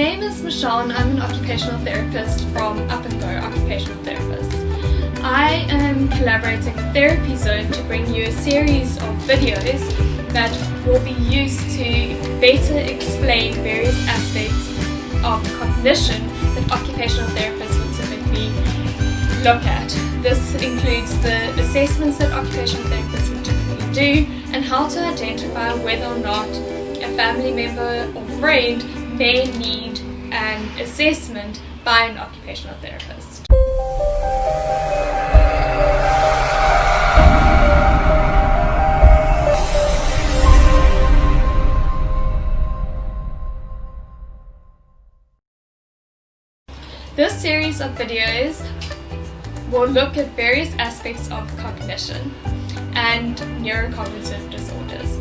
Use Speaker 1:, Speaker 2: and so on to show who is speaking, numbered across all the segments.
Speaker 1: name is Michelle and I'm an occupational therapist from Up and Go Occupational Therapists. I am collaborating with Therapy Zone to bring you a series of videos that will be used to better explain various aspects of cognition that occupational therapists would typically look at. This includes the assessments that occupational therapists would typically do and how to identify whether or not a family member or friend may need an assessment by an occupational therapist. This series of videos will look at various aspects of cognition and neurocognitive disorders.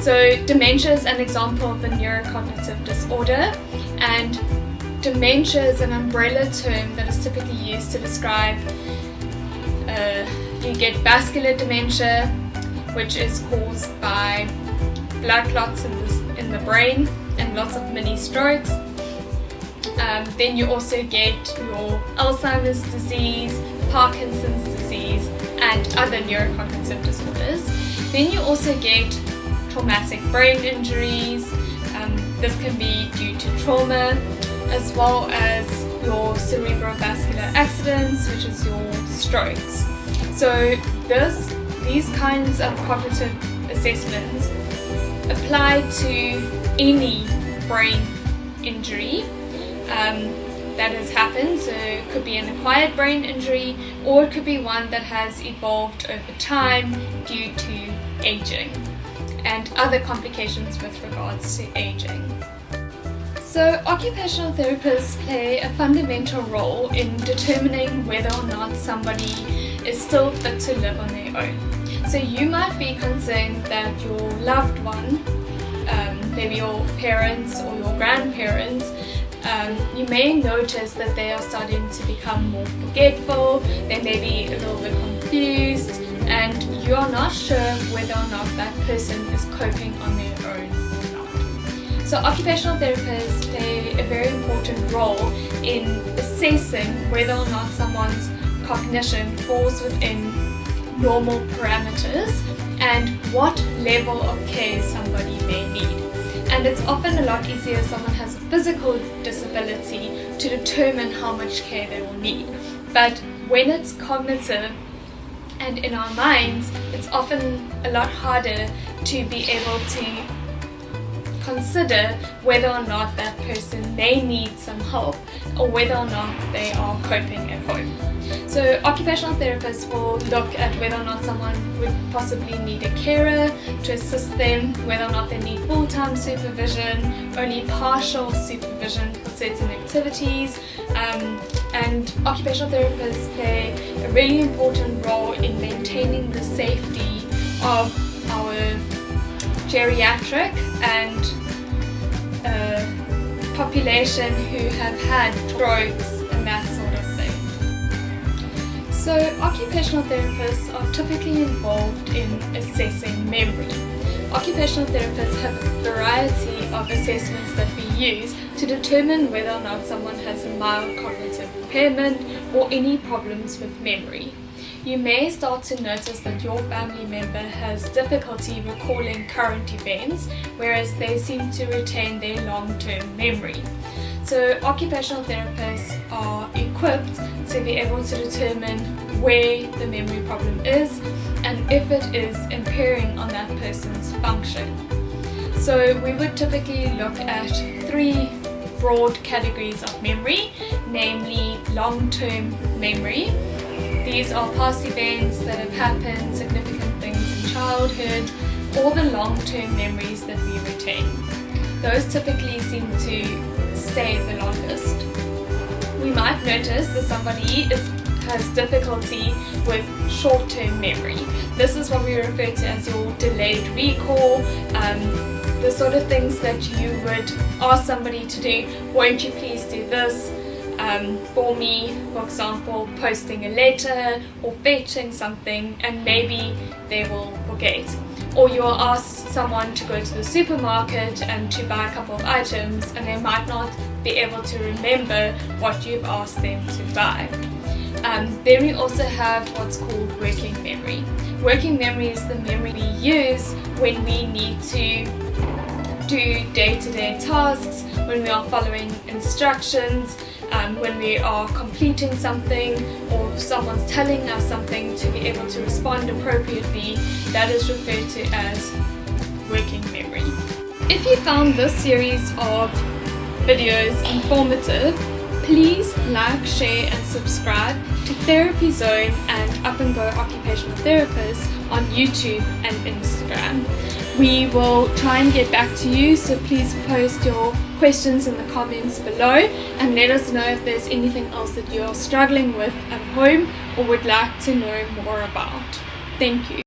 Speaker 1: So dementia is an example of a neurocognitive disorder, and dementia is an umbrella term that is typically used to describe you get vascular dementia, which is caused by blood clots in the brain and lots of mini strokes. Then you also get your Alzheimer's disease, Parkinson's disease, and other neurocognitive disorders. Then you also get traumatic brain injuries. This can be due to trauma, as well as your cerebrovascular accidents, which is your strokes. So these kinds of cognitive assessments apply to any brain injury that has happened. So it could be an acquired brain injury, or it could be one that has evolved over time due to aging and other complications with regards to aging. So occupational therapists play a fundamental role in determining whether or not somebody is still fit to live on their own. So you might be concerned that your loved one, maybe your parents or your grandparents, you may notice that they are starting to become more forgetful, they may be a little bit confused, and you are not sure whether or not that person is coping on their own or not. So occupational therapists play a very important role in assessing whether or not someone's cognition falls within normal parameters and what level of care somebody may need. And it's often a lot easier if someone has a physical disability to determine how much care they will need. But when it's cognitive and in our minds, it's often a lot harder to be able to consider whether or not that person may need some help or whether or not they are coping at home. So occupational therapists will look at whether or not someone would possibly need a carer to assist them, whether or not they need full-time supervision, only partial supervision for certain activities, and occupational therapists play a really important role in maintaining the safety of our geriatric and population who have had strokes and that sort of thing. So occupational therapists are typically involved in assessing memory. Occupational therapists have a variety of assessments that we use to determine whether or not someone has a mild cognitive impairment or any problems with memory. You may start to notice that your family member has difficulty recalling current events, whereas they seem to retain their long-term memory. So occupational therapists are equipped to be able to determine where the memory problem is and if it is impairing on that person's function. So we would typically look at three broad categories of memory, namely long-term memory. These are past events that have happened, significant things in childhood, or the long-term memories that we retain. Those typically seem to stay the longest. We might notice that somebody has difficulty with short-term memory. This is what we refer to as your delayed recall, the sort of things that you would ask somebody to do. Won't you please do this for me? For example, posting a letter or fetching something, and maybe they will forget. or you'll ask someone to go to the supermarket and to buy a couple of items, and they might not be able to remember what you've asked them to buy. Then we also have what's called working memory. Working memory is the memory we use when we need to do day-to-day tasks, when we are following instructions, when we are completing something, or someone's telling us something to be able to respond appropriately. That is referred to as working memory. If you found this series of videos informative, please like, share and subscribe to Therapy Zone and Up and Go Occupational Therapists on YouTube and Instagram. We will try and get back to you, so please post your questions in the comments below and let us know if there's anything else that you are struggling with at home or would like to know more about. Thank you.